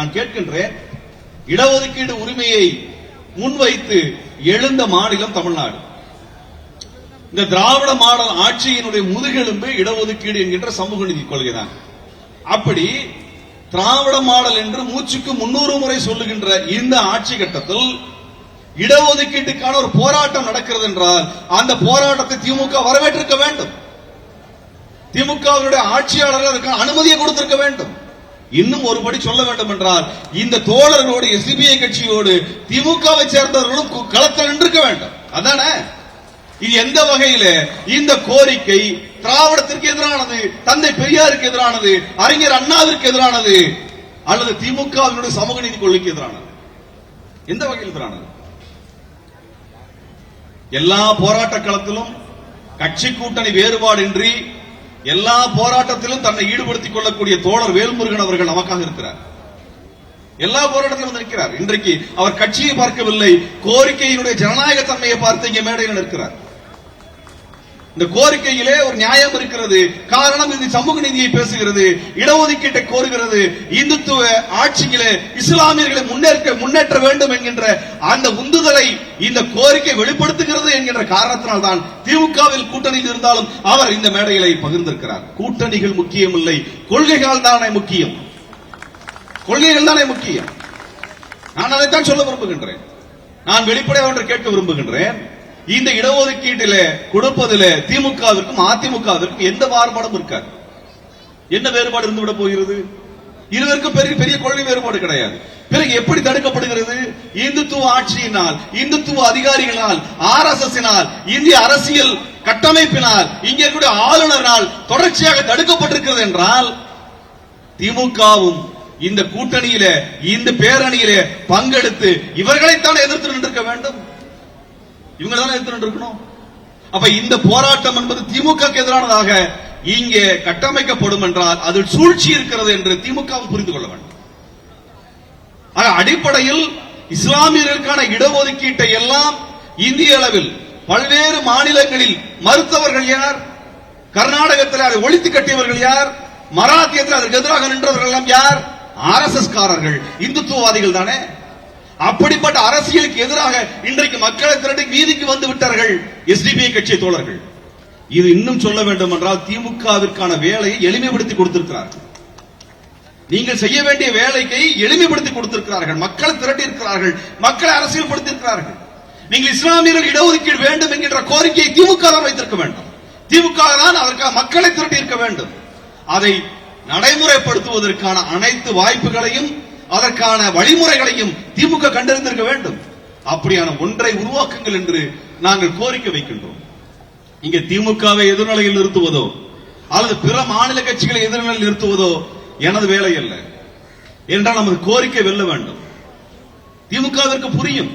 நான் கேட்கின்றேன், இடஒதுக்கீடு உரிமையை முன்வைத்து எழுந்த மாநிலம் தமிழ்நாடு. இந்த திராவிட மாடல் ஆட்சியினுடைய முதுகெலும்பு இடஒதுக்கீடு என்கின்ற சமூக நீதி கொள்கைதான். அப்படி திராவிட மாடல் என்று மூச்சுக்கு 300 முறை சொல்லுகின்ற இந்த ஆட்சி கட்டத்தில் இடஒதுக்கீட்டுக்கான ஒரு போராட்டம் நடக்கிறது என்றால் அந்த போராட்டத்தை திமுக வரவேற்றிருக்க வேண்டும். திமுகவுடைய ஆட்சியாளர்கள் அதற்கான அனுமதியை கொடுத்திருக்க வேண்டும். இன்னும் ஒருபடி சொல்ல வேண்டும் என்றால் இந்த தோழர்களோடு எஸ்டிபிஐ கட்சியோடு திமுகவை சேர்ந்தவர்களும் களத்தில் நின்றிருக்க வேண்டும். அதானே இது எந்த வகையில இந்த கோரிக்கை திராவிடத்திற்கு எதிரானது, தந்தை பெரியாருக்கு எதிரானது, அறிஞர் அண்ணாவிற்கு எதிரானது, அல்லது திமுகவினுடைய சமூக நீதி கொள்கைக்கு எதிரானது? எந்த வகையில் எதிரானது? எல்லா போராட்ட களத்திலும் கட்சி கூட்டணி வேறுபாடின்றி எல்லா போராட்டத்திலும் தன்னை ஈடுபடுத்திக் கொள்ளக்கூடிய தோழர் வேல்முருகன் அவர்கள் நமக்காக இருக்கிறார். எல்லா போராட்டத்திலும் இருக்கிறார். இன்றைக்கு அவர் கட்சியை பார்க்கவில்லை, கோரிக்கையினுடைய ஜனநாயக தன்மையை பார்த்து இங்கே மேடையில் இருக்கிறார். இந்த கோரிக்கையிலே ஒரு நியாயம் இருக்கிறது. காரணம், இது சமூக நீதியை பேசுகிறது, இடஒதுக்கீட்டை கோருகிறது, இந்துத்துவ ஆட்சியிலே இஸ்லாமியர்களை முன்னேற்ற வேண்டும் என்கின்ற அந்த உந்துதலை இந்த கோரிக்கை வெளிப்படுத்துகிறது என்கின்ற காரணத்தினால் தான் திமுகவில் கூட்டணியில் இருந்தாலும் அவர் இந்த மேடைகளை பகிர்ந்திருக்கிறார். கூட்டணிகள் முக்கியம் இல்லை, கொள்கைகள் தானே முக்கியம். கொள்கைகள் தானே முக்கியம். நான் அதைத்தான் சொல்ல விரும்புகின்றேன். நான் வெளிப்படையாக ஒன்றை கேட்க விரும்புகின்றேன். இந்த இடஒதுக்கீட்டிலே கொடுப்பதிலே திமுகவிற்கும் அதிமுகவிற்கும் எந்த மாறுபாடும் இருக்காது. என்ன வேறுபாடு இருந்துவிட போகிறது? இருவருக்கும் பெரிய கொள்கை வேறுபாடு கிடையாது. பிறகு எப்படி தடுக்கப்படுகிறது? இந்துத்துவ ஆட்சியினால், இந்துத்துவ அதிகாரிகளால், RSS-னால், இந்திய அரசியல் கட்டமைப்பினால், இங்கே இருக்கக்கூடிய ஆளுநரால் தொடர்ச்சியாக தடுக்கப்பட்டிருக்கிறது என்றால் திமுகவும் இந்த கூட்டணியிலே, இந்த பேரணியிலே பங்கெடுத்து இவர்களைத்தான் எதிர்த்து நின்றிருக்க வேண்டும். இவங்க தானே எதிர்த்து இருக்கணும். அப்ப இந்த போராட்டம் என்பது திமுக எதிரானதாக இங்கே கட்டமைக்கப்படும் என்றால் அதில் சூழ்ச்சி இருக்கிறது என்று திமுக புரிந்து கொள்ள வேண்டும். அடிப்படையில் இஸ்லாமியர்களுக்கான இடஒதுக்கீட்டை எல்லாம் இந்திய அளவில் பல்வேறு மாநிலங்களில் மறுத்தவர்கள் யார்? கர்நாடகத்தில் அதை ஒழித்து கட்டியவர்கள் யார்? மராத்தியத்தில் அதற்கு எதிராக நின்றவர்கள் எல்லாம் யார்? RSS காரர்கள், இந்துத்துவவாதிகள் தானே. அப்படிப்பட்ட அரசியலுக்கு எதிராக இன்றைக்கு மக்களை திரட்டி வீதிக்கு வந்து விட்டார்கள் எஸ்டிபிஐ கட்சி தோழர்கள். இது இன்னும் சொல்ல வேண்டும் என்றால் திமுகவிற்கான வேலையை எளிமைப்படுத்தி கொடுத்திருக்கிறார்கள். நீங்கள் செய்ய வேண்டிய வேலையை எளிமைப்படுத்தி கொடுத்திருக்கிறார்கள். மக்களை திரட்டி இருக்கிறார்கள், மக்களை அரசியல்படுத்தி இருக்கிறார்கள். நீங்கள் இஸ்லாமியர்கள் இடஒதுக்கீடு வேண்டும் என்கின்ற கோரிக்கையை திமுக தான் வைத்திருக்க வேண்டும். திமுக தான் அதற்காக மக்களை திரட்டி இருக்க வேண்டும். அதை நடைமுறைப்படுத்துவதற்கான அனைத்து வாய்ப்புகளையும் அதற்கான வழிமுறைகளையும் திமுக கண்டறிந்திருக்க வேண்டும். அப்படியான ஒன்றை உருவாக்குங்கள் என்று நாங்கள் கோரிக்கை வைக்கின்றோம். இங்கே திமுகவை எதிர்நிலையில் நிறுத்துவதோ அல்லது பிற மாநில கட்சிகளை எதிர்நிலையில் நிறுத்துவதோ எனது வேலை அல்ல. என்றால் நமது கோரிக்கை வெல்ல வேண்டும். திமுகவிற்கு புரியும்,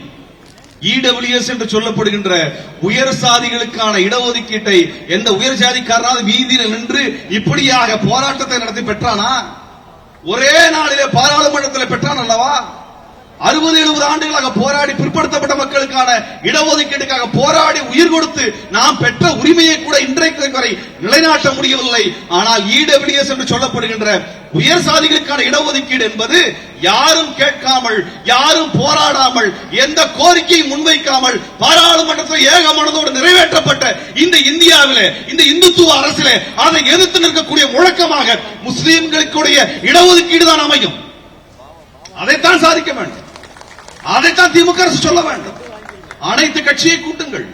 EWS என்று சொல்லப்படுகின்ற உயர் சாதிகளுக்கான இடஒதுக்கீட்டை எந்த உயர் சாதிக்காரனாவது வீதியில் நின்று இப்படியாக போராட்டத்தை நடத்தி பெற்றானா? ஒரே நாளிலே பாராளுமன்றத்தில் பெற்றான் அல்லவா? 60-70 ஆண்டுகளாக போராடி பிற்படுத்தப்பட்ட மக்களுக்கான இடஒதுக்கீட்டுக்காக போராடி உயிர் கொடுத்து நாம் பெற்ற உரிமையை கூட இன்றைக்கு வரை நிலைநாட்ட முடியவில்லை. ஆனால் EWS என்று சொல்லப்படுகின்ற உயர் சாதிகளுக்கான இடஒதுக்கீடு என்பது யாரும் கேட்காமல், யாரும் போராடாமல், எந்த கோரிக்கையை முன்வைக்காமல் பாராளுமன்றத்தில் ஏகமனதோடு நிறைவேற்றப்பட்ட இந்த இந்தியாவிலே, இந்த இந்துத்துவ அரசிலே அதை எதிர்த்து நிற்கக்கூடிய முழக்கமாக முஸ்லிம்களுக்குடைய இடஒதுக்கீடு தான் அமையும். அதைத்தான் சாதிக்க வேண்டும். அதைத்தான் திமுக அரசு சொல்ல வேண்டும். அனைத்து கட்சியை கூட்டுங்கள்.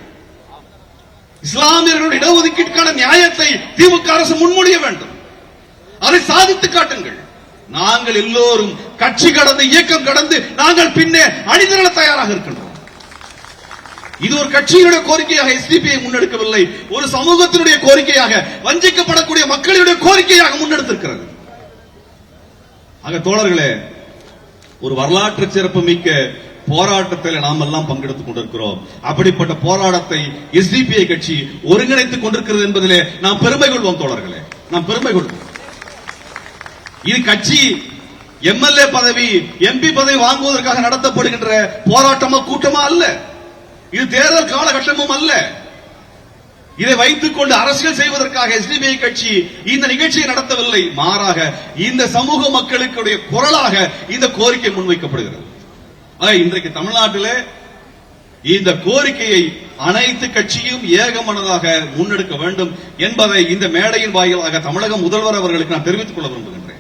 இஸ்லாமியர்களுடைய இடஒதுக்கீட்டுக்கான நியாயத்தை திமுக அரசு முன்மொழிய வேண்டும். அதை சாதித்து காட்டுங்கள். நாங்கள் எல்லோரும் கட்சி கடந்து, இயக்கம் கடந்து நாங்கள் பின்னே அணிதிரள தயாராக இருக்கின்றோம். இது ஒரு கட்சியினுடைய கோரிக்கையாக எஸ்டிபிஐ முன்னெடுக்கவில்லை, ஒரு சமூகத்தினுடைய கோரிக்கையாக, வஞ்சிக்கப்படக்கூடிய மக்களுடைய கோரிக்கையாக முன்னெடுத்திருக்கிறது. ஆக தோழர்களே, ஒரு வரலாற்று சிறப்பு மிக்க போராட்டத்தில் நாம் எல்லாம் பங்கெடுத்துக் கொண்டிருக்கிறோம். அப்படிப்பட்ட போராட்டத்தை எஸ்டிபிஐ கட்சி ஒருங்கிணைத்துக் கொண்டிருக்கிறது என்பதிலே நாம் பெருமை கொள்வோம் தோழர்களே, நாம் பெருமை கொள்வோம். இது கட்சி MLA பதவி, MP பதவி வாங்குவதற்காக நடத்தப்படுகின்ற போராட்டமா கூட்டமா அல்ல. இது தேர்தல் காலகட்டமும் அல்ல. இதை வைத்துக் கொண்டு அரசியல் செய்வதற்காக எஸ்டிபிஐ கட்சி இந்த நிகழ்ச்சியை நடத்தவில்லை. மாறாக இந்த சமூக மக்களுடைய குரலாக இந்த கோரிக்கை முன்வைக்கப்படுகிறது. இன்றைக்கு தமிழ்நாட்டிலே இந்த கோரிக்கையை அனைத்து கட்சியும் ஏகமனதாக முன்னெடுக்க வேண்டும் என்பதை இந்த மேடையின் வாயிலாக தமிழக முதல்வர் அவர்களுக்கு நான் தெரிவித்துக் கொள்ள விரும்புகின்றேன்.